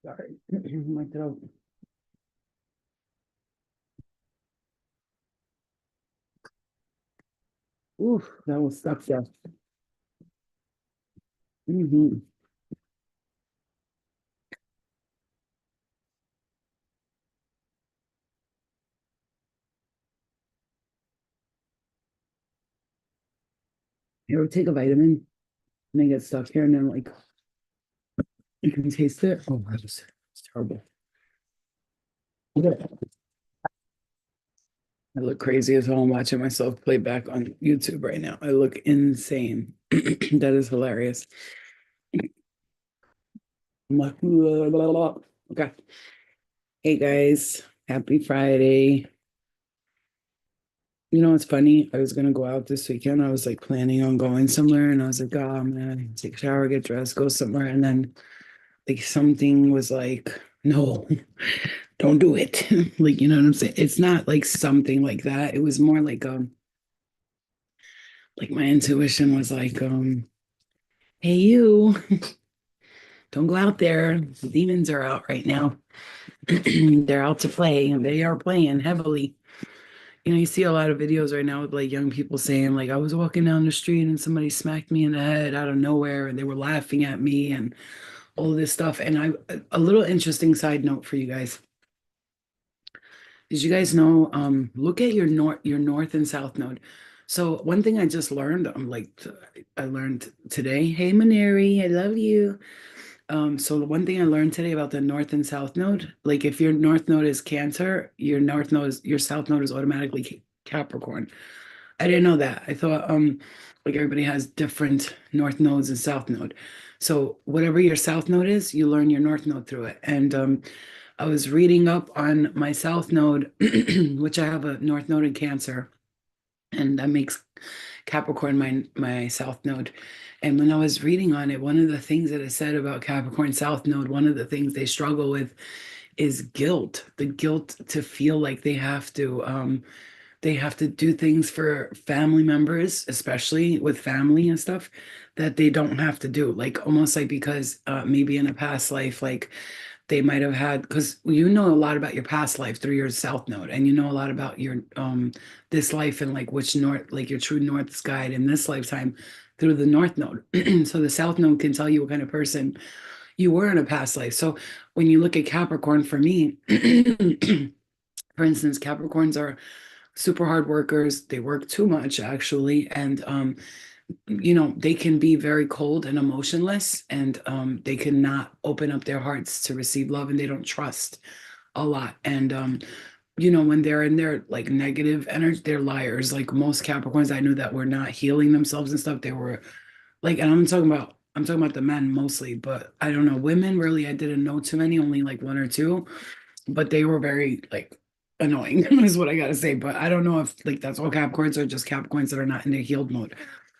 Sorry, my throat. Oof, that was stuck there. Hmm. You ever take a vitamin and they get stuck here and then like you can taste it? Oh, it's terrible. Yeah. I look crazy as hell. I'm watching myself play back on YouTube right now. I look insane. That is hilarious. I'm like, blah, blah, blah. Okay. Hey guys, happy Friday. You know what's funny? I was gonna go out this weekend. I was like planning on going somewhere, and I was like, oh, I'm gonna take a shower, get dressed, go somewhere, and then like something was like, no, don't do it. Like, you know what I'm saying? It's not like something like that. It was more like my intuition was like, hey you, don't go out there. The demons are out right now. They're out to play and they are playing heavily. You know, you see a lot of videos right now with like young people saying, like, I was walking down the street and somebody smacked me in the head out of nowhere and they were laughing at me and all this stuff. And a little interesting side note for you guys. Did you guys know, look at your north and south node. So one thing I just learned, I learned today, hey Maneri, I love you. So the one thing I learned today about the north and south node, like if your north node is Cancer, your south node is automatically Capricorn. I didn't know that. I thought like everybody has different north nodes and south node. So whatever your south node is, you learn your north node through it. And I was reading up on my south node, which I have a north node in Cancer, and that makes Capricorn my south node. And when I was reading on it, one of the things that it said about Capricorn south node, one of the things they struggle with is guilt, the guilt to feel like they have to do things for family members, especially with family and stuff, that they don't have to do. Like almost like because maybe in a past life, like they might have had, because you know a lot about your past life through your south node, and you know a lot about your this life and like which north, like your true north guide in this lifetime through the north node. So the south node can tell you what kind of person you were in a past life. So when you look at Capricorn, for me, for instance, Capricorns are super hard workers. They work too much actually, and you know, they can be very cold and emotionless, and they cannot open up their hearts to receive love, and they don't trust a lot. And you know, when they're in their like negative energy, they're liars. Like most Capricorns I knew that were not healing themselves and stuff, they were like, and I'm talking about the men mostly, but I don't know, women really I didn't know too many, only like one or two, but they were very like annoying is what I gotta say. But I don't know if like that's all Capricorns or just Capricorns that are not in their healed mode.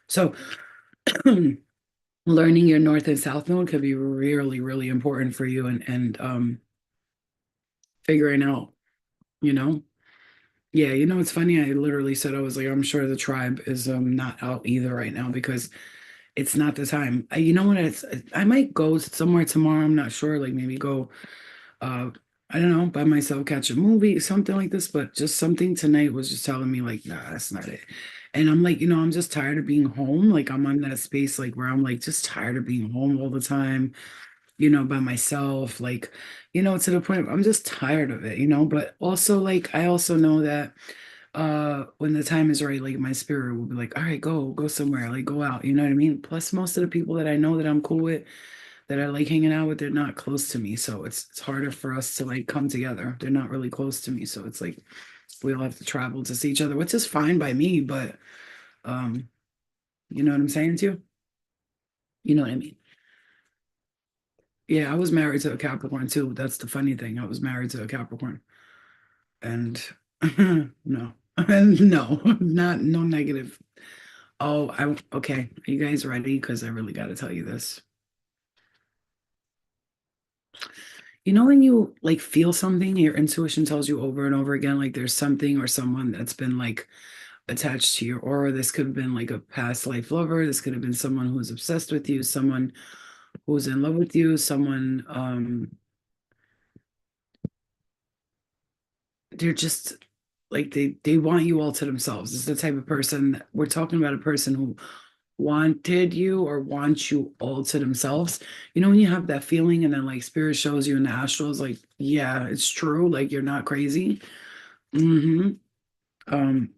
So learning your north and south node could be really, really important for you, and figuring out, you know. Yeah, you know, it's funny. I literally said I was like, I'm sure the tribe is not out either right now because it's not the time. You know what? I might go somewhere tomorrow. I'm not sure. Like maybe go I don't know, by myself, catch a movie, something like this, but just something tonight was just telling me like, nah, that's not it. And I'm like, you know, I'm just tired of being home. Like I'm on that space like where I'm like just tired of being home all the time, you know, by myself. Like, you know, to the point I'm just tired of it, you know. But also like I also know that when the time is right, like my spirit will be like, all right, go somewhere, like go out, you know what I mean? Plus most of the people that I know that I'm cool with, that I like hanging out with, they're not close to me. So it's harder for us to like come together. They're not really close to me. So it's like we'll have to travel to see each other, which is fine by me, but um, you know what I'm saying to you? You know what I mean? Yeah, I was married to a Capricorn too. That's the funny thing. I was married to a Capricorn. And no. No, not no negative. Oh, I okay. Are you guys ready? Because I really got to tell you this. You know, when you like feel something, your intuition tells you over and over again, like there's something or someone that's been like attached to your aura. This could have been like a past life lover. This could have been someone who's obsessed with you, someone who's in love with you, someone. they're just like they want you all to themselves. It's the type of person we're talking about, a person who wanted you or wants you all to themselves. You know, when you have that feeling and then like spirit shows you in the astrals, like, yeah, it's true. Like you're not crazy. hmm Um,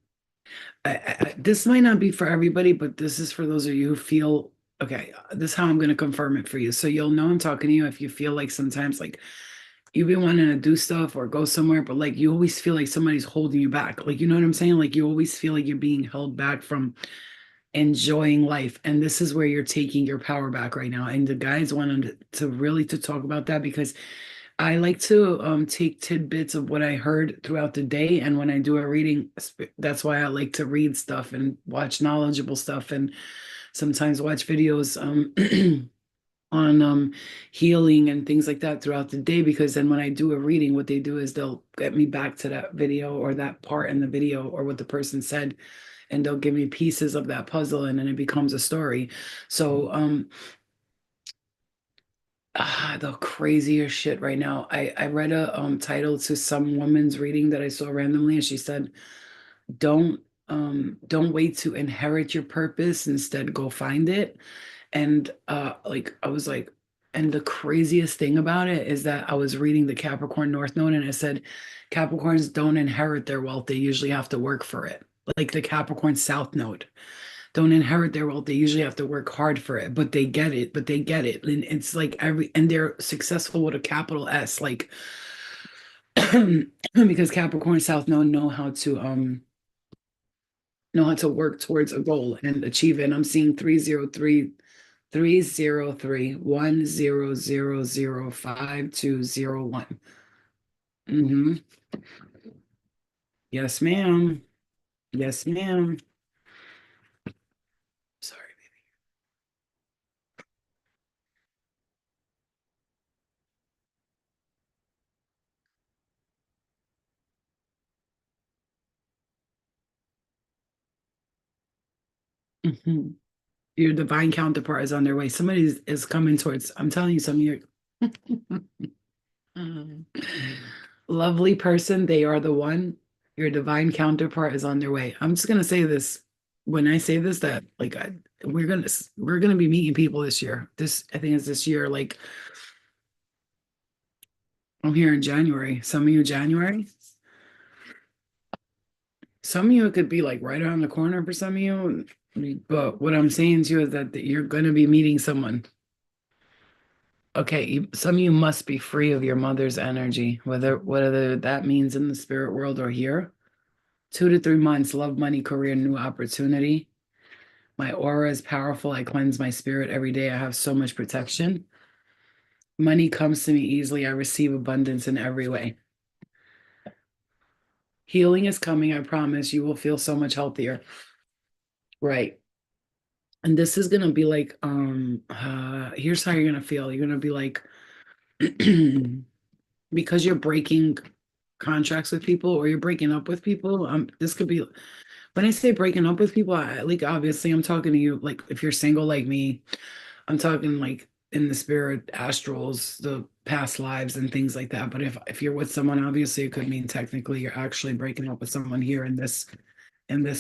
this might not be for everybody, but this is for those of you who feel okay. This is how I'm going to confirm it for you. So you'll know I'm talking to you if you feel like sometimes like you've been wanting to do stuff or go somewhere, but like you always feel like somebody's holding you back. Like, you know what I'm saying? Like you always feel like you're being held back from enjoying life. And this is where you're taking your power back right now. And the guys wanted to really to talk about that because I like to take tidbits of what I heard throughout the day. And when I do a reading, that's why I like to read stuff and watch knowledgeable stuff and sometimes watch videos on healing and things like that throughout the day. Because then when I do a reading, what they do is they'll get me back to that video or that part in the video or what the person said, and they'll give me pieces of that puzzle and then it becomes a story. So the craziest shit right now. I read a title to some woman's reading that I saw randomly, and she said, don't wait to inherit your purpose, instead go find it. And like I was like, and the craziest thing about it is that I was reading the Capricorn North Node and it said Capricorns don't inherit their wealth, they usually have to work for it. Like the Capricorn South Node don't inherit their wealth. They usually have to work hard for it, but they get it, but they get it. And it's like and they're successful with a capital S, like because Capricorn South know how to work towards a goal and achieve it. And I'm seeing 303-10005-201. Mm-hmm. Yes, ma'am. Yes, ma'am. Sorry. Mhm. Your divine counterpart is on their way. Somebody is coming towards, I'm telling you, some of your Mm. lovely person, they are the one. Your divine counterpart is on their way. I'm just gonna say this. When I say this, that like we're gonna be meeting people this year. This I think is this year. Like I'm here in January. Some of you January. Some of you it could be like right around the corner for some of you. But what I'm saying to you is that you're gonna be meeting someone. Okay, some of you must be free of your mother's energy, whether that means in the spirit world or here. 2 to 3 months, love, money, career, new opportunity. My aura is powerful. I cleanse my spirit every day. I have so much protection. Money comes to me easily. I receive abundance in every way. Healing is coming. I promise you will feel so much healthier. Right. And this is gonna be like, here's how you're gonna feel. You're gonna be like, because you're breaking contracts with people or you're breaking up with people. This could be when I say breaking up with people, like obviously I'm talking to you like if you're single like me, I'm talking like in the spirit, astrals, the past lives and things like that. But if you're with someone, obviously it could mean technically you're actually breaking up with someone here in this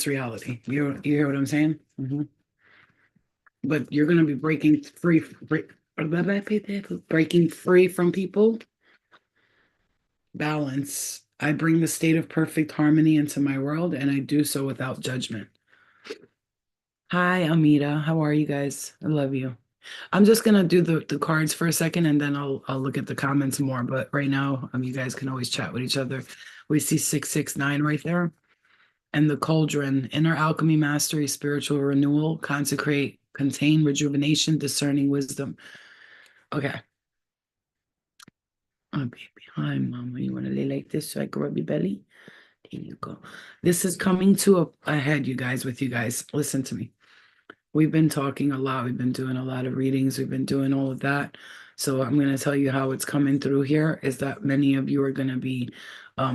reality. You hear what I'm saying? But you're gonna be breaking free from people. Balance. I bring the state of perfect harmony into my world, and I do so without judgment. Hi, Amita. How are you guys? I love you. I'm just gonna do the cards for a second and then I'll look at the comments more. But right now, you guys can always chat with each other. We see 669 right there. And the cauldron, inner alchemy, mastery, spiritual renewal, consecrate, contain, rejuvenation, discerning wisdom. Okay. Oh, baby. Hi, mama. You want to lay like this so I can rub your belly? There you go. This is coming to a head, you guys, with you guys. Listen to me. We've been talking a lot. We've been doing a lot of readings. We've been doing all of that. So I'm going to tell you how it's coming through here is that many of you are going to be,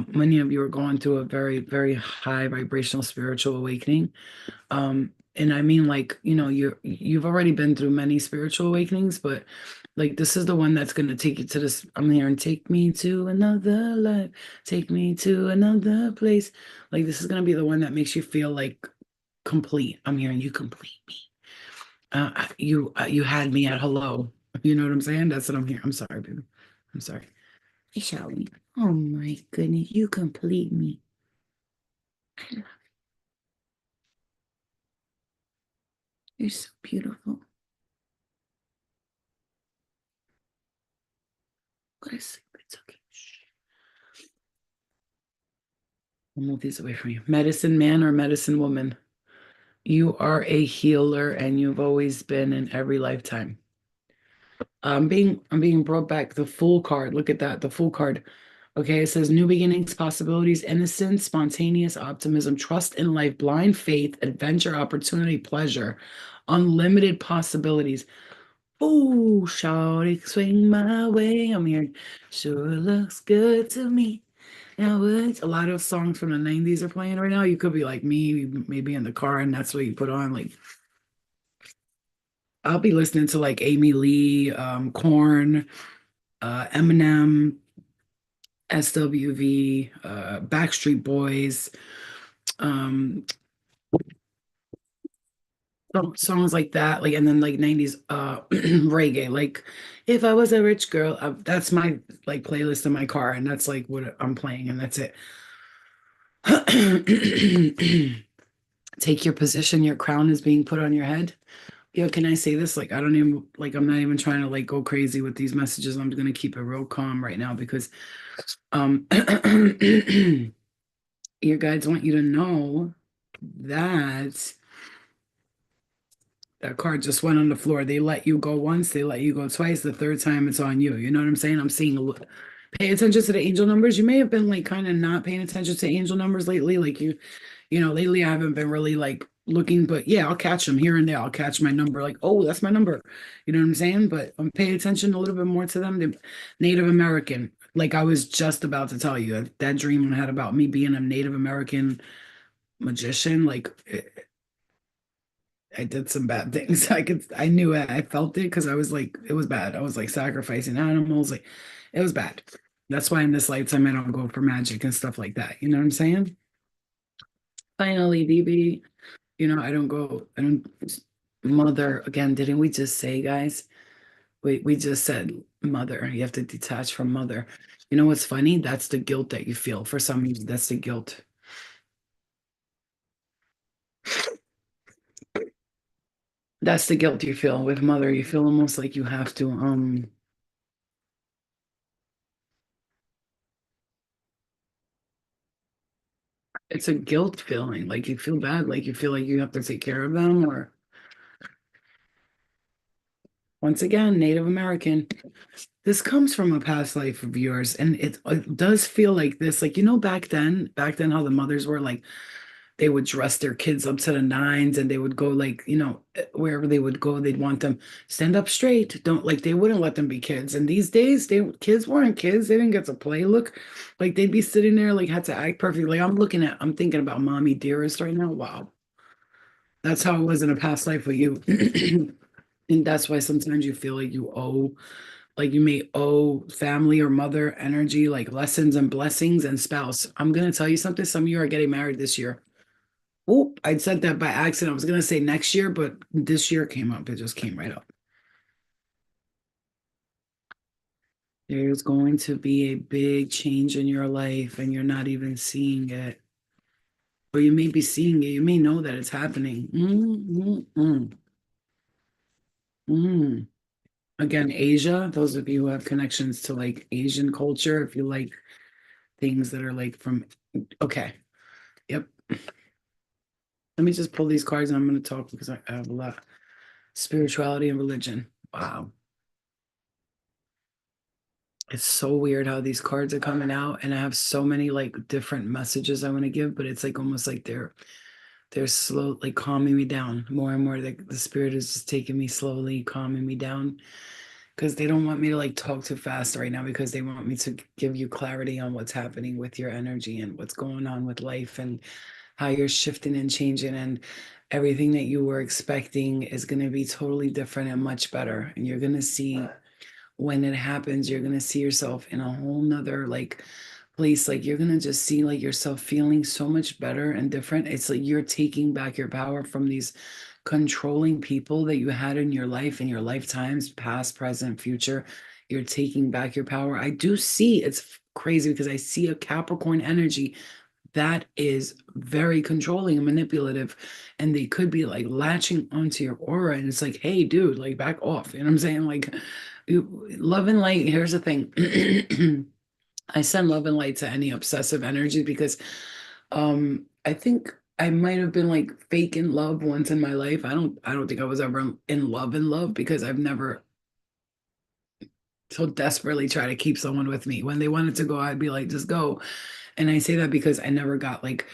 many of you are going through a very, very high vibrational spiritual awakening. And I mean, like, you've already been through many spiritual awakenings, but like this is the one that's gonna take you to this. I'm here and take me to another life, take me to another place. Like this is gonna be the one that makes you feel like complete. I'm hearing you complete me. You had me at hello. You know what I'm saying? That's what I'm hearing. I'm sorry, baby. I'm sorry. Hey, Shelly. Oh my goodness, you complete me. You're so beautiful. Go to sleep. It's okay. Shh. I'll move these away from you. Medicine man or medicine woman? You are a healer and you've always been in every lifetime. I'm being brought back the Fool card. Look at that, the Fool card. Okay, it says new beginnings, possibilities, innocence, spontaneous optimism, trust in life, blind faith, adventure, opportunity, pleasure, unlimited possibilities. Oh, shawty, swing my way. I'm here. Sure looks good to me. Now, what? A lot of songs from the 90s are playing right now. You could be like me, maybe in the car, and that's what you put on. Like, I'll be listening to like Amy Lee, Korn, Eminem, SWV, Backstreet Boys, um, songs like that, like and then like 90s reggae. Like if I was a rich girl, that's my like playlist in my car, and that's like what I'm playing, and that's it. Take your position, your crown is being put on your head. Yo, can I say this? Like, I don't even like I'm not even trying to like go crazy with these messages. I'm gonna keep it real calm right now because um your guides want you to know that that card just went on the floor. They let you go once, they let you go twice. The third time, it's on you. You know what I'm saying? I'm seeing pay attention to the angel numbers. You may have been like kind of not paying attention to angel numbers lately. Like lately I haven't been really like looking, but yeah, I'll catch them here and there. I'll catch my number, like, oh, that's my number. You know what I'm saying? But I'm paying attention a little bit more to them. The Native American. Like I was just about to tell you that dream I had about me being a Native American magician. Like I did some bad things. I knew it. I felt it because I was like, it was bad. I was like sacrificing animals. Like it was bad. That's why in this lifetime I don't go for magic and stuff like that. You know what I'm saying? Finally, DB, I don't, mother, again, didn't we just say, guys? We just said mother. You have to detach from mother. You know what's funny? That's the guilt that you feel for some reason. That's the guilt. That's the guilt you feel with mother. You feel almost like you have to, it's a guilt feeling. Like you feel bad, like you feel like you have to take care of them. Or once again, Native American. This comes from a past life of yours, and it does feel like this. Like back then, how the mothers were like they would dress their kids up to the nines, and they would go like wherever they would go, they'd want them stand up straight. Don't like they wouldn't let them be kids. And these days, they kids weren't kids. They didn't get to play. Look, like they'd be sitting there like had to act perfectly. Like I'm thinking about Mommy Dearest right now. Wow, that's how it was in a past life with you. And that's why sometimes you feel like you may owe family or mother energy, like lessons and blessings and spouse. I'm gonna tell you something. Some of you are getting married this year. Oh, I said that by accident. I was gonna say next year, but this year came up. It just came right up. There's going to be a big change in your life, and you're not even seeing it. Or you may be seeing it. You may know that it's happening. Mm. Again, Asia, those of you who have connections to like Asian culture, if you like things that are like from, okay, yep. Let me just pull these cards and I'm going to talk because I have a lot. Spirituality and religion. Wow. It's so weird how these cards are coming out, and I have so many like different messages I want to give, but it's like almost like they're slow, like calming me down more and more. Like the spirit is just taking me slowly, calming me down because they don't want me to like talk too fast right now because they want me to give you clarity on what's happening with your energy and what's going on with life and how you're shifting and changing. everything that you were expecting is going to be totally different and much better. And you're going to see when it happens, you're going to see yourself in a whole nother like place. Like you're going to just see like yourself feeling so much better and different. It's like you're taking back your power from these controlling people that you had in your life, in your lifetimes, past, present, future. You're taking back your power. I do see it's crazy because I see a Capricorn energy that is very controlling and manipulative, and they could be like latching onto your aura, and it's like, hey dude, like back off, you know what I'm saying? Like love and light. Here's the thing. I send love and light to any obsessive energy because I think I might have been like fake in love once in my life. I don't think I was ever in love because I've never so desperately try to keep someone with me. When they wanted to go, I'd be like, just go. And I say that because I never got like,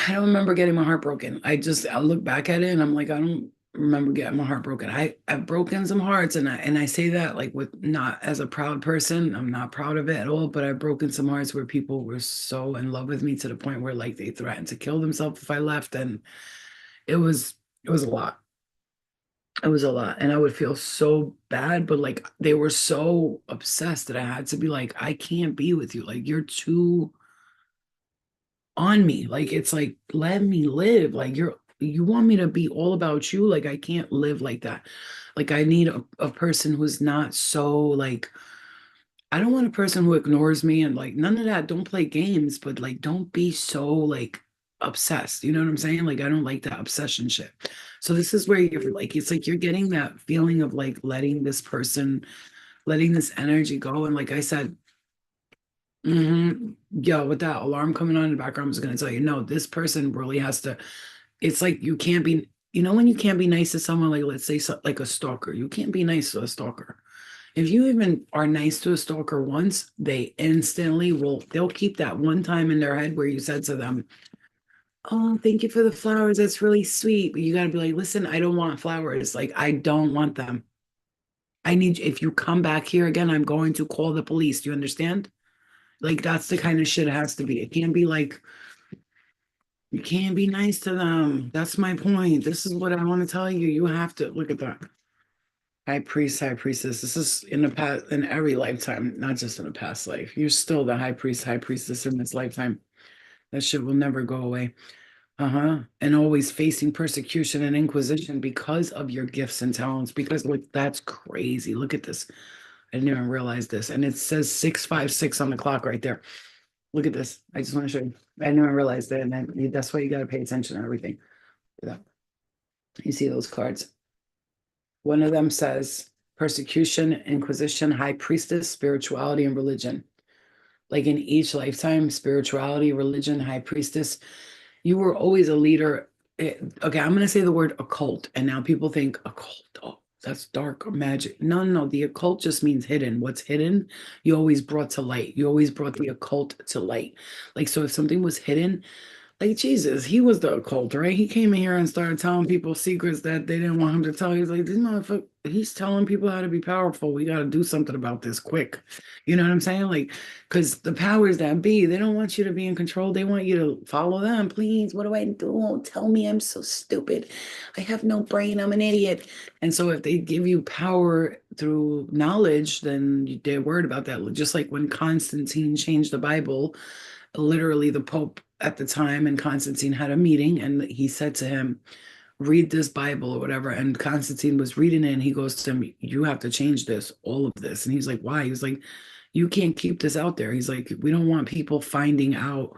I don't remember getting my heart broken. I look back at it and I'm like, I don't remember getting my heart broken. I've broken some hearts, and I say that like with not as a proud person. I'm not proud of it at all, but I've broken some hearts where people were so in love with me to the point where like they threatened to kill themselves if I left. And it was it was a lot. It was a lot. And I would feel so bad, but like they were so obsessed that I had to be like, I can't be with you. Like you're too on me. Like it's like, let me live. Like you want me to be all about you. Like I can't live like that. Like I need a person who's not so like, I don't want a person who ignores me and like none of that. Don't play games, but like don't be so like obsessed. You know what I'm saying? Like I don't like that obsession shit. So this is where you're like, it's like you're getting that feeling of like letting this person, letting this energy go. And like I said, yeah, with that alarm coming on in the background, I'm just gonna tell you, no, this person really has to. It's like you can't be, when you can't be nice to someone, like let's say like a stalker, you can't be nice to a stalker. If you even are nice to a stalker once, they instantly they'll keep that one time in their head where you said to them, "Oh, thank you for the flowers. That's really sweet." But you gotta be like, listen, I don't want flowers. Like, I don't want them. I need, if you come back here again, I'm going to call the police. Do you understand? Like, that's the kind of shit it has to be. It can't be like, you can't be nice to them. That's my point. This is what I want to tell you. You have to look at that. High priest, high priestess. This is in the past, in every lifetime, not just in a past life. You're still the high priest, high priestess in this lifetime. That shit will never go away. Uh-huh. And always facing persecution and inquisition because of your gifts and talents. Because look, that's crazy. Look at this. I didn't even realize this. And it says 656 on the clock right there. Look at this. I just want to show you. I didn't even realize that. And that's why you got to pay attention to everything. Look at that. You see those cards? One of them says persecution, inquisition, high priestess, spirituality, and religion. Like in each lifetime, spirituality, religion, high priestess, you were always a leader. Okay, I'm going to say the word occult, and now people think occult. Oh, that's dark or magic. No, no, no. The occult just means hidden. What's hidden, you always brought to light. You always brought the occult to light. Like, so if something was hidden, like Jesus, he was the occult, right? He came in here and started telling people secrets that they didn't want him to tell. He's like, this motherfucker, he's telling people how to be powerful. We got to do something about this quick. You know what I'm saying? Like, because the powers that be, they don't want you to be in control. They want you to follow them. Please, what do I do? Tell me I'm so stupid. I have no brain. I'm an idiot. And so if they give you power through knowledge, then they're worried about that. Just like when Constantine changed the Bible, literally the Pope at the time and Constantine had a meeting, and he said to him, read this Bible or whatever. And Constantine was reading it, and he goes to him, you have to change this, all of this. And he's like, why? He's like, you can't keep this out there. He's like, we don't want people finding out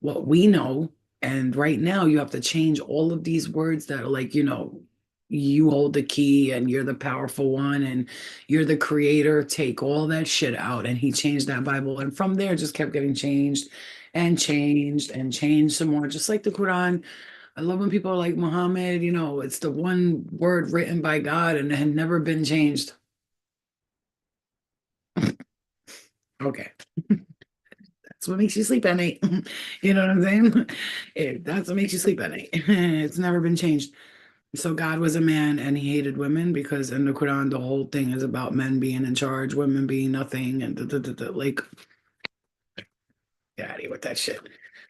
what we know. And right now, you have to change all of these words that are like, you hold the key and you're the powerful one and you're the creator. Take all that shit out. And he changed that Bible. And from there, just kept getting changed and changed and changed some more, just like the Quran. I love when people are like, Muhammad, it's the one word written by God and had never been changed. Okay. That's what makes you sleep at night. You know what I'm saying? That's what makes you sleep at night. It's never been changed. So God was a man and he hated women because in the Quran, the whole thing is about men being in charge, women being nothing, and like, get out of here with that shit.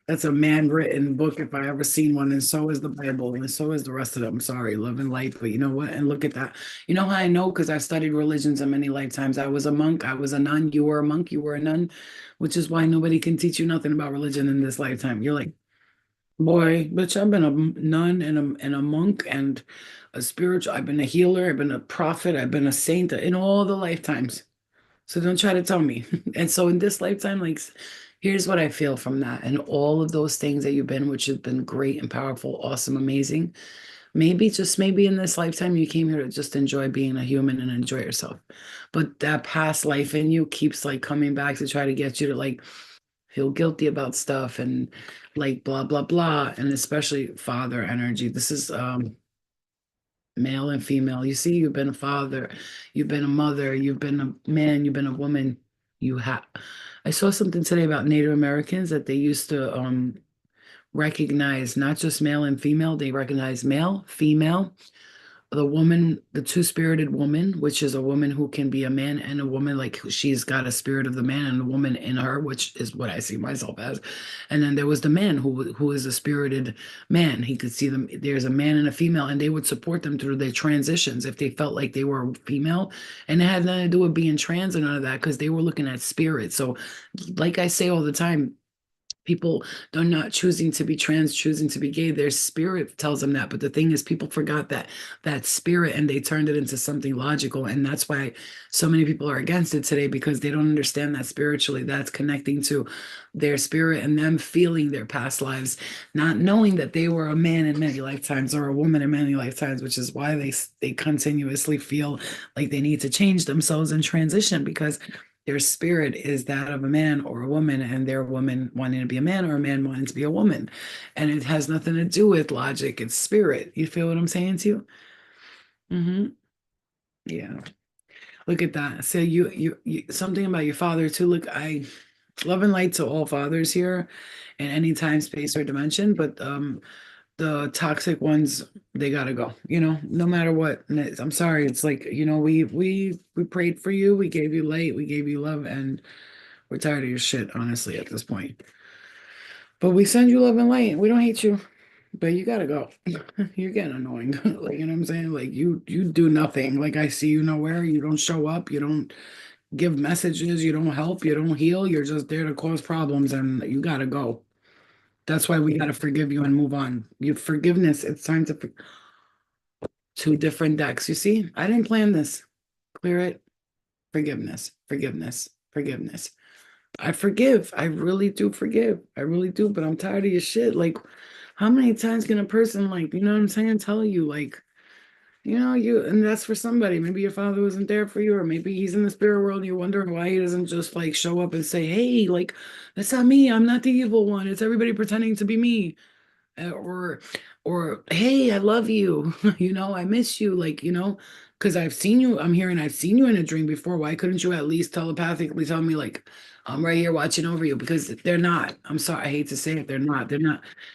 That's a man written book if I ever seen one, and so is the Bible, and so is the rest of them. Sorry, love and light, but you know what? And look at that. You know how I know? Because I've studied religions in many lifetimes. I was a monk, I was a nun, you were a monk, you were a nun, which is why nobody can teach you nothing about religion in this lifetime. You're like, boy, bitch, I've been a nun and a monk and a spiritual, I've been a healer, I've been a prophet, I've been a saint in all the lifetimes. So don't try to tell me. And so in this lifetime, like, here's what I feel from that. And all of those things that you've been, which have been great and powerful, awesome, amazing. Maybe, just maybe in this lifetime, you came here to just enjoy being a human and enjoy yourself. But that past life in you keeps like coming back to try to get you to like feel guilty about stuff and like blah, blah, blah. And especially father energy. This is male and female. You see, you've been a father, you've been a mother, you've been a man, you've been a woman. You have. I saw something today about Native Americans that they used to recognize not just male and female, they recognize male, female, the woman, the two-spirited woman, which is a woman who can be a man and a woman, like she's got a spirit of the man and a woman in her, which is what I see myself as. And then there was the man who is a spirited man. He could see them. There's a man and a female, and they would support them through their transitions if they felt like they were female, and it had nothing to do with being trans and none of that because they were looking at spirit. So, like I say all the time, people they're not choosing to be trans, choosing to be gay, their spirit tells them that. But the thing is, people forgot that spirit and they turned it into something logical, and that's why so many people are against it today, because they don't understand that spiritually that's connecting to their spirit and them feeling their past lives, not knowing that they were a man in many lifetimes or a woman in many lifetimes, which is why they continuously feel like they need to change themselves and transition, because their spirit is that of a man or a woman, and they're a woman wanting to be a man or a man wanting to be a woman. And it has nothing to do with logic, it's spirit. You feel what I'm saying to you? Hmm. Yeah. Look at that. So you something about your father too. Look, I love and light to all fathers here in any time, space, or dimension, but the toxic ones, they gotta go, no matter what. And I'm sorry, it's like, we prayed for you, we gave you light, we gave you love, and we're tired of your shit, honestly, at this point. But we send you love and light. We don't hate you, but you gotta go. You're getting annoying. Like, you know what I'm saying? Like you do nothing. Like I see you nowhere. You don't show up. You don't give messages. You don't help. You don't heal. You're just there to cause problems, and you gotta go. That's why we gotta forgive you and move on. Your forgiveness. It's time to two different decks. You see, I didn't plan this. Clear it. Forgiveness. Forgiveness. Forgiveness. I forgive. I really do forgive. I really do. But I'm tired of your shit. Like, how many times can a person, like, you know what I'm saying, tell you, like, and that's for somebody. Maybe your father wasn't there for you, or maybe he's in the spirit world and you're wondering why he doesn't just like show up and say, hey, like, that's not me. I'm not the evil one. It's everybody pretending to be me. Or hey, I love you. I miss you, like, because I've seen you in a dream before. Why couldn't you at least telepathically tell me, like, I'm right here watching over you? Because they're not. I'm sorry, I hate to say it, they're not.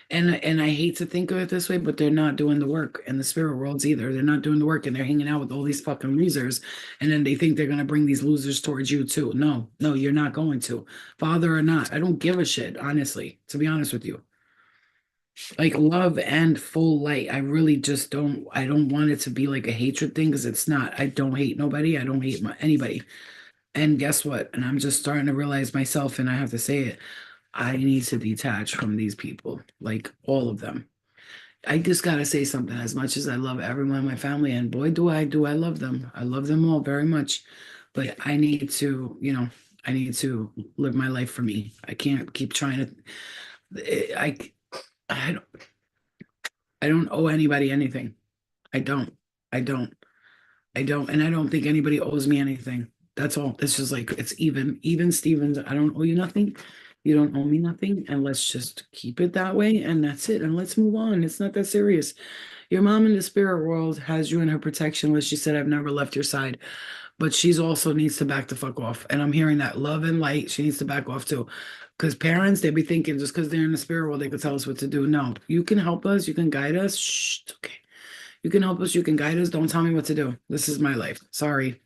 And I hate to think of it this way, but they're not doing the work in the spirit worlds either. They're not doing the work, and they're hanging out with all these fucking losers, and then they think they're gonna bring these losers towards you too. No, no, you're not going to, father or not. I don't give a shit, honestly, to be honest with you. Like, love and full light. I really just I don't want it to be like a hatred thing, because it's not. I don't hate nobody. I don't hate anybody. And guess what? And I'm just starting to realize myself, and I have to say it. I need to detach from these people, like all of them. I just gotta say something. As much as I love everyone in my family, and boy, do I love them. I love them all very much. But I need to live my life for me. I can't keep trying to. I don't. I don't owe anybody anything. I don't. I don't. I don't. And I don't think anybody owes me anything. That's all. It's just like, it's even Stevens. I don't owe you nothing. You don't owe me nothing. And let's just keep it that way. And that's it. And let's move on. It's not that serious. Your mom in the spirit world has you in her protection list. She said, I've never left your side. But she's also needs to back the fuck off. And I'm hearing that love and light. She needs to back off too. Because parents, they be thinking just because they're in the spirit world, they could tell us what to do. No, you can help us. You can guide us. Shh, it's okay. You can help us. You can guide us. Don't tell me what to do. This is my life. Sorry.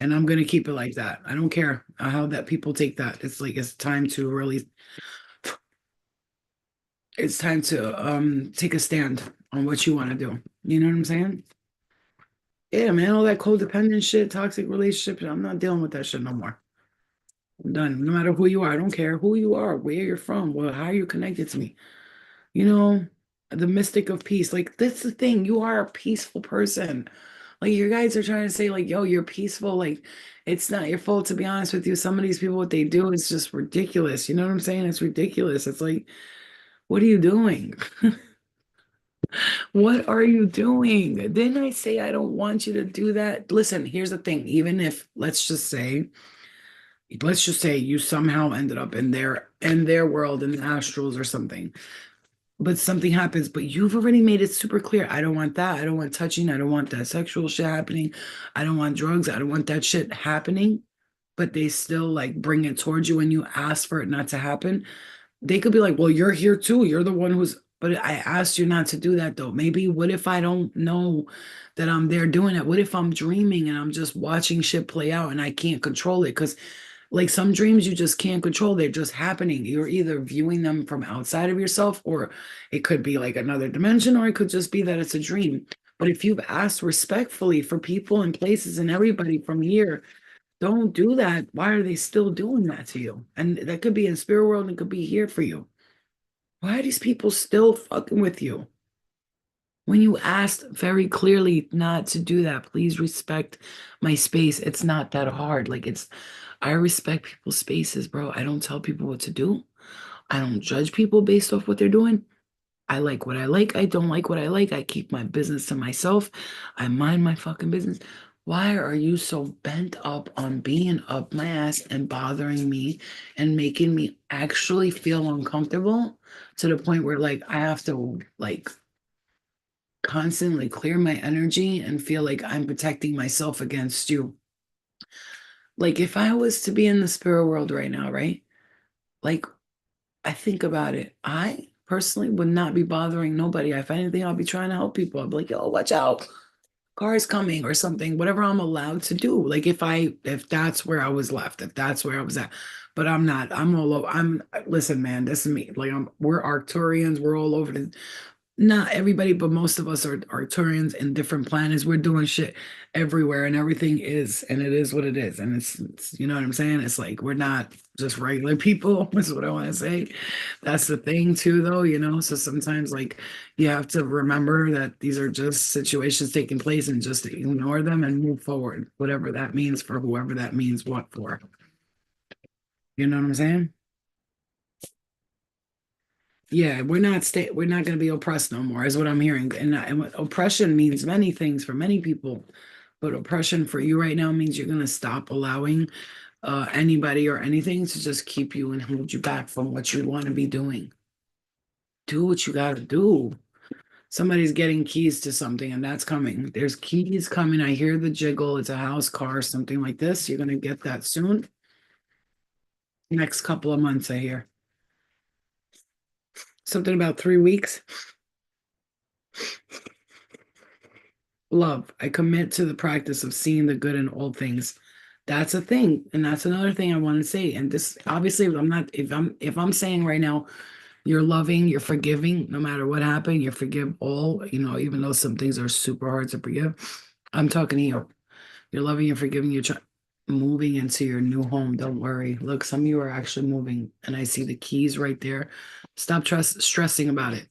And I'm going to keep it like that. I don't care how that people take that. It's like, it's time to really it's time to take a stand on what you want to do. You know what I'm saying? Yeah, man, all that codependent shit, toxic relationships, I'm not dealing with that shit no more. I'm done. No matter who you are, I don't care who you are, where you're from, well, how you're connected to me. You know, the mystic of peace. Like, that's the thing. You are a peaceful person. Like, your guys are trying to say, like, yo, you're peaceful. Like, it's not your fault, to be honest with you. Some of these people, what they do is just ridiculous. You know what I'm saying? It's ridiculous. It's like, what are you doing? What are you doing? Didn't I say I don't want you to do that? Listen, here's the thing. Even if, let's just say you somehow ended up in their world in the astrals or something, but something happens, but you've already made it super clear. I don't want that. I don't want touching. I don't want that sexual shit happening. I don't want drugs. I don't want that shit happening. But they still like bring it towards you when you ask for it not to happen. They could be like, well, you're here too. You're the one who's, but I asked you not to do that though. Maybe what if I don't know that I'm there doing it? What if I'm dreaming and I'm just watching shit play out and I can't control it? Because like some dreams you just can't control, they're just happening. You're either viewing them from outside of yourself, or it could be like another dimension, or it could just be that it's a dream. But if you've asked respectfully for people and places and everybody from here, don't do that. Why are they still doing that to you? And that could be in spirit world and it could be here for you. Why are these people still fucking with you? When you asked very clearly not to do that, please respect my space. It's not that hard. I respect people's spaces, bro. I don't tell people what to do. I don't judge people based off what they're doing. I like what I like. I don't like what I like. I keep my business to myself. I mind my fucking business. Why are you so bent up on being up my ass and bothering me and making me actually feel uncomfortable to the point where like I have to like constantly clear my energy and feel like I'm protecting myself against you? Like if I was to be in the spirit world right now, right? Like I think about it. I personally would not be bothering nobody. If anything, I'll be trying to help people. I'll be like, yo, watch out. Car is coming or something, whatever I'm allowed to do. Like if that's where I was left, if that's where I was at. But I'm not. I'm all over. Listen, man, this is me. Like we're Arcturians, we're all over the not everybody, but most of us are Arcturians in different planets. We're doing shit everywhere, and everything is, and it is what it is. And you know what I'm saying? It's like we're not just regular people. Is what I want to say. That's the thing, too, though. So sometimes, like, you have to remember that these are just situations taking place, and just ignore them and move forward, whatever that means for whoever that means what for. You know what I'm saying? Yeah, we're not going to be oppressed no more, is what I'm hearing. And oppression means many things for many people, but oppression for you right now means you're going to stop allowing anybody or anything to just keep you and hold you back from what you want to be doing. Do what you got to do. Somebody's getting keys to something, and that's coming. There's keys coming. I hear the jiggle. It's a house, car, something like this. You're going to get that soon. Next couple of months, I hear. Something about 3 weeks. Love. I commit to the practice of seeing the good in all things. That's a thing. And that's another thing I want to say. And this obviously if I'm saying right now, you're loving, you're forgiving, no matter what happened, you forgive all, even though some things are super hard to forgive. I'm talking to you. You're loving, you're forgiving, moving into your new home. Don't worry. Look, some of you are actually moving, and I see the keys right there. Stop stressing about it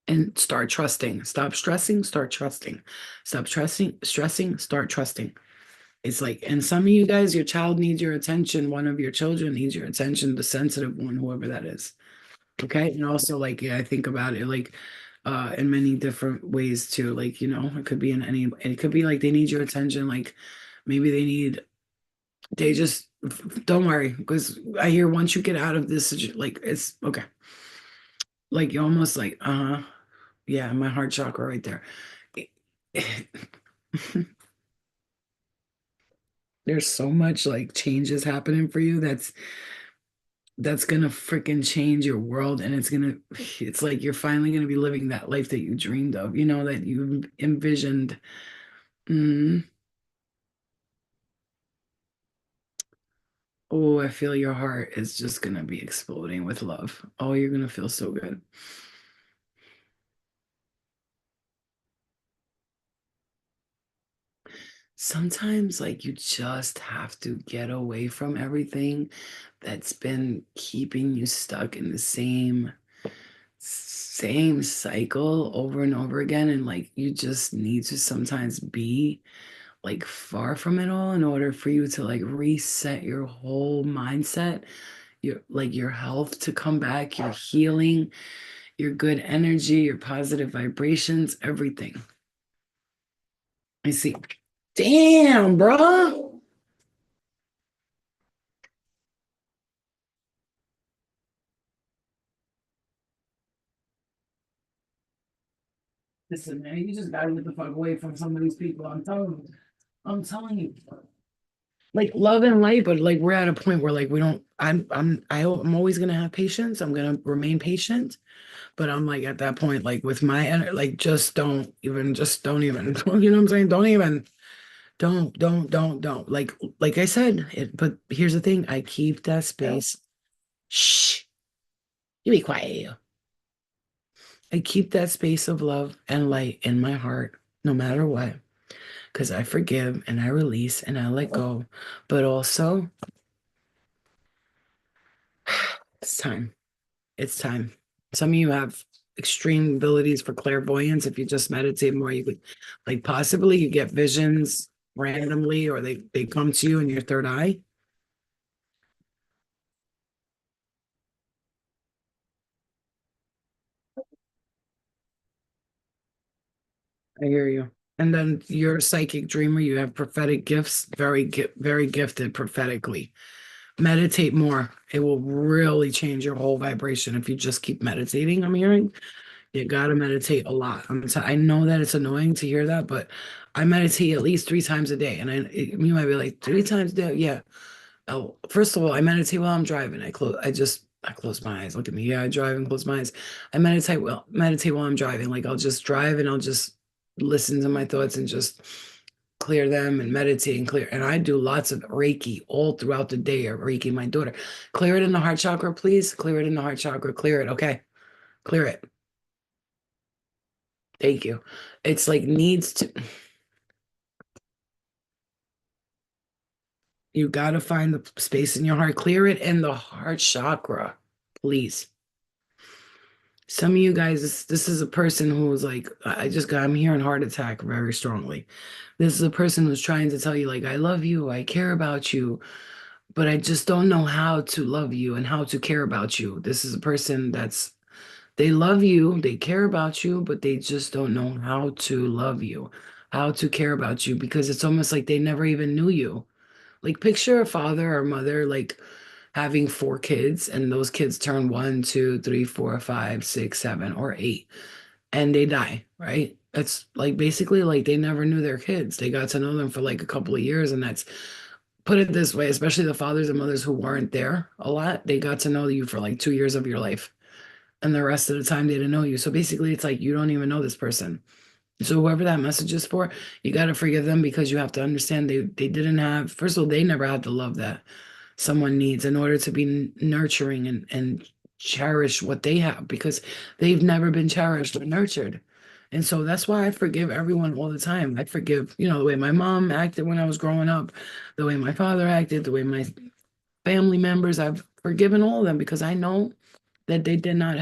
and start trusting. Stop stressing, start trusting. Stop stressing, start trusting. It's like, and some of you guys, your child needs your attention. One of your children needs your attention, the sensitive one, whoever that is. Okay. And also, like, yeah, I think about it like in many different ways too. Like, it could be it could be like they need your attention. Like maybe they just don't worry. Because I hear once you get out of this, like, it's okay. Like, you almost like, yeah, my heart chakra right there. There's so much like changes happening for you that's gonna freaking change your world, and it's like you're finally gonna be living that life that you dreamed of, that you envisioned. Mm, Oh, I feel your heart is just gonna be exploding with love. Oh, you're gonna feel so good. Sometimes, like, you just have to get away from everything that's been keeping you stuck in the same cycle over and over again. And like, you just need to sometimes be like far from it all in order for you to like reset your whole mindset, your health to come back, your healing, your good energy, your positive vibrations, everything. I see. Damn, bro. Listen, man, you just gotta get the fuck away from some of these people. I'm telling you. Like love and light, but like we're at a point where like we don't. I'm always gonna have patience. I'm gonna remain patient, but I'm like at that point, like with my like just don't even. You know what I'm saying? Don't even. Don't. Like I said, but here's the thing. I keep that space. Shh. You be quiet, you. I keep that space of love and light in my heart, no matter what, because I forgive and I release and I let go. But also, it's time. It's time. Some of you have extreme abilities for clairvoyance. If you just meditate more, you could, like, possibly you get visions randomly, or they come to you in your third eye. I hear you. And then you're a psychic dreamer. You have prophetic gifts. Very gifted prophetically. Meditate more. It will really change your whole vibration if you just keep meditating. I'm hearing you gotta meditate a lot. I know that it's annoying to hear that, but I meditate at least 3 times a day. And you might be like, 3 times a day? Yeah. Oh, first of all, I meditate while I'm driving. I close my eyes. Look at me. Yeah, I drive and close my eyes. I meditate while I'm driving. Like I'll just drive and I'll just listen to my thoughts and just clear them and meditate and clear. And I do lots of Reiki all throughout the day, or Reiki, my daughter. Clear it in the heart chakra, please. Clear it in the heart chakra. Clear it. Okay. Clear it. Thank you. It's like needs to, you got to find the space in your heart. Clear it in the heart chakra, please. Some of you guys, this is a person who's like, I'm hearing heart attack very strongly. This is a person who's trying to tell you, like, I love you, I care about you, but I just don't know how to love you and how to care about you. This is a person they love you, they care about you, but they just don't know how to love you, how to care about you, because it's almost like they never even knew you. Like, picture a father or mother, like, having 4 kids, and those kids turn one, two, three, four, five, six, seven, or eight, and they die, right? It's like basically like they never knew their kids. They got to know them for like a couple of years, and that's, put it this way, especially the fathers and mothers who weren't there a lot, they got to know you for like 2 years of your life. And the rest of the time they didn't know you. So basically it's like you don't even know this person. So whoever that message is for, you got to forgive them, because you have to understand they didn't have, first of all, they never had the love that someone needs in order to be nurturing and cherish what they have, because they've never been cherished or nurtured. And so that's why I forgive everyone all the time. I forgive, the way my mom acted when I was growing up, the way my father acted, the way my family members, I've forgiven all of them, because I know that they did not,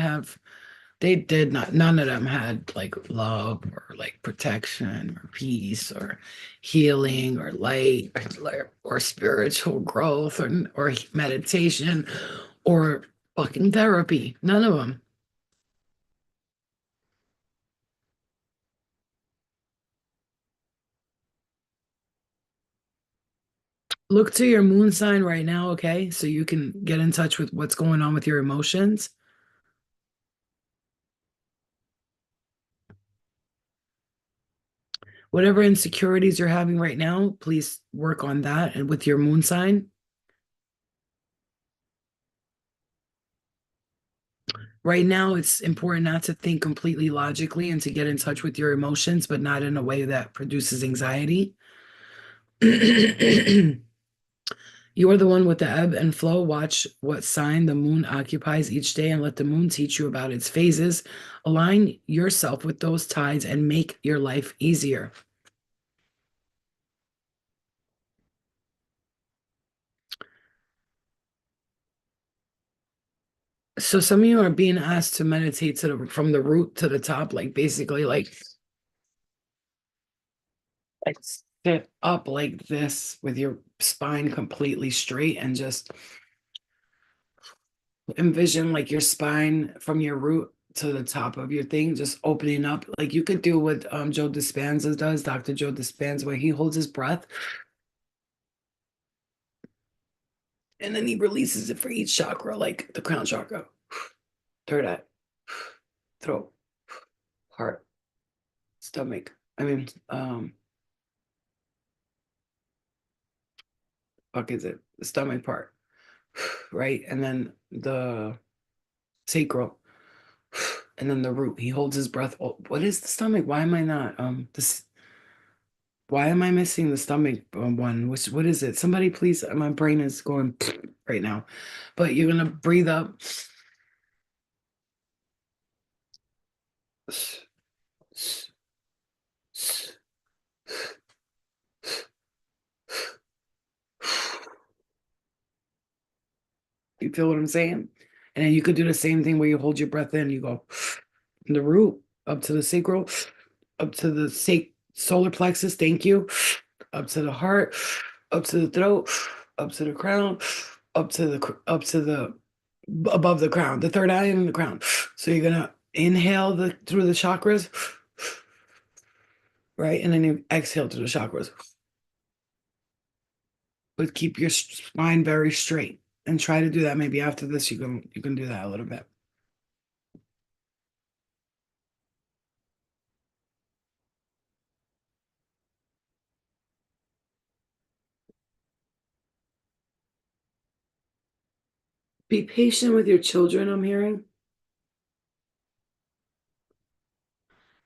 none of them had like love or like protection or peace or healing or light or spiritual growth or meditation or fucking therapy. None of them. Look to your moon sign right now, okay? So you can get in touch with what's going on with your emotions. Whatever insecurities you're having right now, please work on that and with your moon sign. Right now, it's important not to think completely logically and to get in touch with your emotions, but not in a way that produces anxiety. You are the one with the ebb and flow. Watch what sign the moon occupies each day and let the moon teach you about its phases. Align yourself with those tides and make your life easier. So some of you are being asked to meditate to from the root to the top, like basically like sit up like this with your spine completely straight and just envision like your spine from your root to the top of your thing, just opening up. Like you could do what Joe Dispenza does, Dr. Joe Dispenza, where he holds his breath and then he releases it for each chakra, like the crown chakra, third eye, throat, heart, stomach. I mean, fuck is it? The stomach part, right? And then the sacral, and then the root. He holds his breath. Oh, what is the stomach? Why am I not this? Why am I missing the stomach one? Which what is it? Somebody please. My brain is going right now. But you're gonna breathe up. You feel what I'm saying? And then you could do the same thing where you hold your breath in. You go from the root up to the sacral, up to the solar plexus. Thank you. Up to the heart, up to the throat, up to the crown, up to the above the crown, the third eye and the crown. So you're gonna inhale the through the chakras, right? And then you exhale through the chakras. But keep your spine very straight and try to do that. Maybe after this, you can do that a little bit. Be patient with your children, I'm hearing.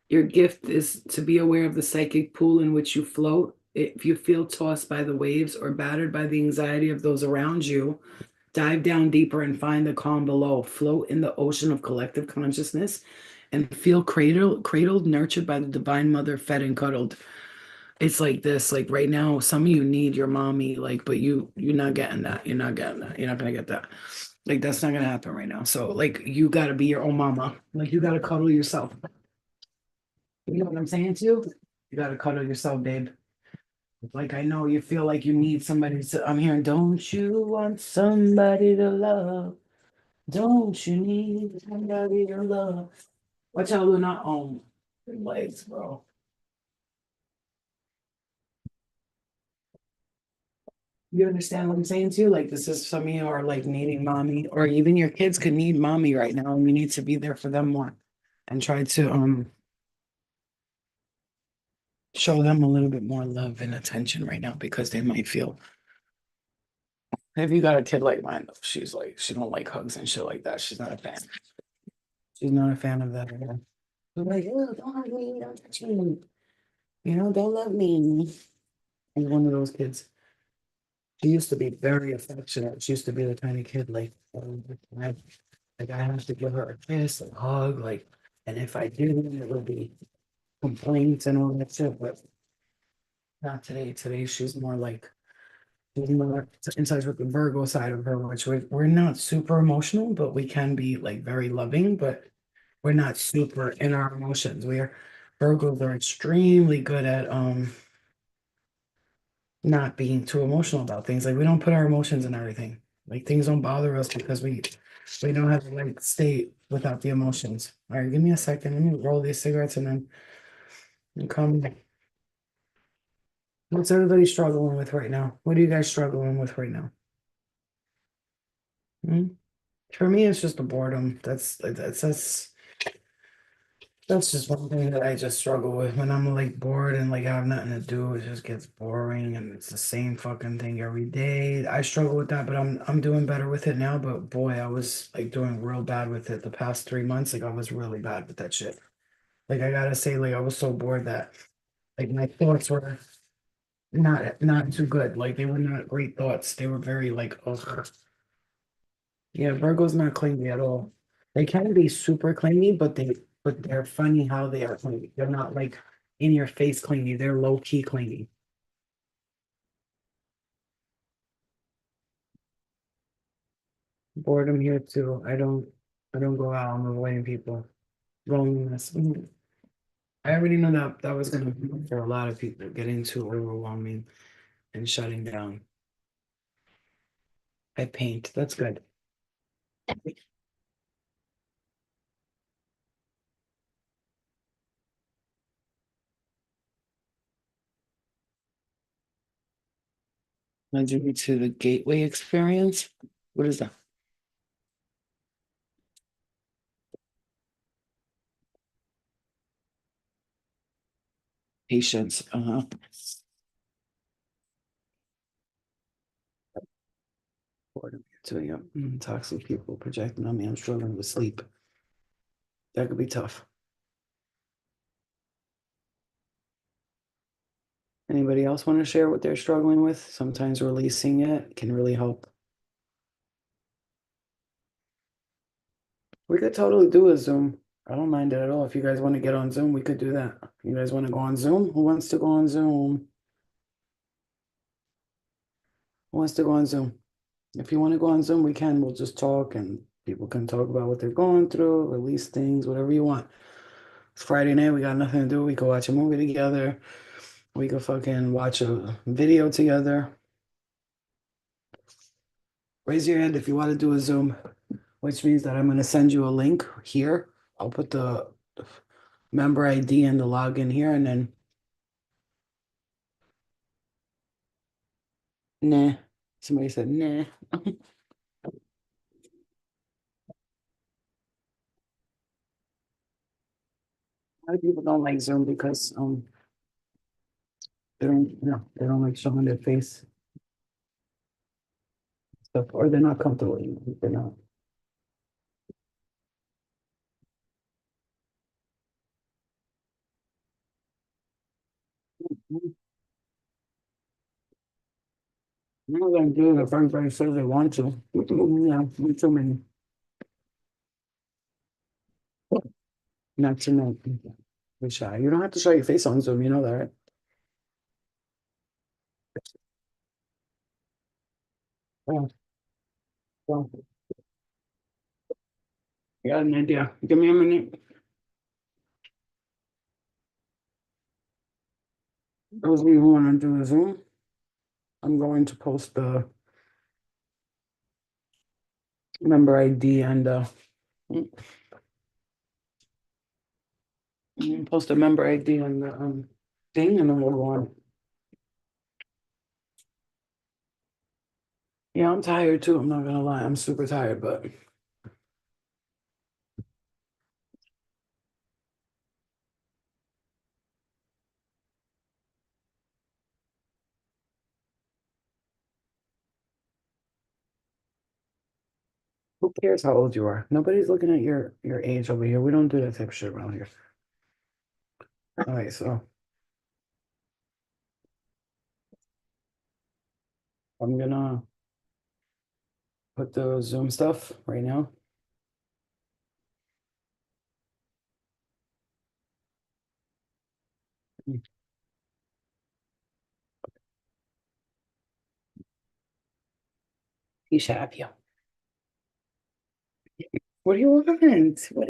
Your gift is to be aware of the psychic pool in which you float. If you feel tossed by the waves or battered by the anxiety of those around you, dive down deeper and find the calm below. Float in the ocean of collective consciousness and feel cradled, nurtured by the divine mother, fed and cuddled. It's like this, like right now, some of you need your mommy, like, but you're not getting that. You're not getting that. You're not gonna get that. Like that's not gonna happen right now. So like you gotta be your own mama. Like you gotta cuddle yourself. You know what I'm saying to you? You gotta cuddle yourself, babe. Like I know you feel like you need somebody to. I'm hearing, don't you want somebody to love? Don't you need somebody to love? Watch out, Luna. Legs, bro. You understand what I'm saying to you? Like this is some of you are like needing mommy, or even your kids could need mommy right now, and you need to be there for them more, and try to show them a little bit more love and attention right now because they might feel. If you got a kid like mine, though, she's like she don't like hugs and shit like that. She's not a fan. She's not a fan of that at all. She's like, oh, don't hug me, don't touch me. Don't love me. She's one of those kids. She used to be very affectionate. She used to be the kind of kid like I have to give her a kiss, a hug, like, and if I do, it would be complaints and all that shit. But not today. Today she's more like she's more in touch with the Virgo side of her, which we're not super emotional, but we can be like very loving, but we're not super in our emotions. We're Virgos are extremely good at not being too emotional about things. Like we don't put our emotions in everything. Like things don't bother us because we don't have to like stay without the emotions. All right, give me a second. Let me roll these cigarettes and then come. What's everybody struggling with right now? What are you guys struggling with right now? Hmm? For me, it's just the boredom. That's just one thing that I just struggle with when I'm like bored and like I have nothing to do. It just gets boring and it's the same fucking thing every day. I struggle with that, but I'm doing better with it now. But boy, I was like doing real bad with it the past 3 months. Like I was really bad with that shit. Like I gotta say, like I was so bored that like my thoughts were. not too good. Like they were not great thoughts. They were very like, ugh. Yeah, Virgo's not clingy at all. They can be super clingy, but they're funny how they are clingy. They're not like in your face clingy. They're low key clingy. Boredom here too. I don't go out. I'm avoiding people. Loneliness. I already know that that was gonna for a lot of people getting too overwhelming and shutting down. I paint. That's good. Led you to the gateway experience. What is that? Patience. Boredom. So yeah, toxic people projecting on me. I'm struggling with sleep. That could be tough. Anybody else want to share what they're struggling with? Sometimes releasing it can really help. We could totally do a Zoom. I don't mind it at all. If you guys want to get on Zoom, we could do that. You guys want to go on Zoom? Who wants to go on Zoom? Who wants to go on Zoom? If you want to go on Zoom, we can. We'll just talk and people can talk about what they're going through, release things, whatever you want. It's Friday night. We got nothing to do. We could watch a movie together. We could fucking watch a video together. Raise your hand if you want to do a Zoom, which means that I'm going to send you a link here. I'll put the member ID and the login here, and then nah. Somebody said nah. A lot of people don't like Zoom because they don't like showing their face stuff, or they're not comfortable. They're not. I'm not gonna do it if everybody says they want to. Yeah, me too many. Not to know. Be shy. You don't have to show your face on Zoom. You know that, right? Yeah. Well, I got an idea. Give me a minute. Those of you who want to do a Zoom, I'm going to post the member ID and post a member ID on the thing, and then we'll go on. Yeah, I'm tired too. I'm not gonna lie. I'm super tired, but who cares how old you are? Nobody's looking at your age over here. We don't do that type of shit around here. All right, so I'm gonna put the Zoom stuff right now. He should have you. What do you want? What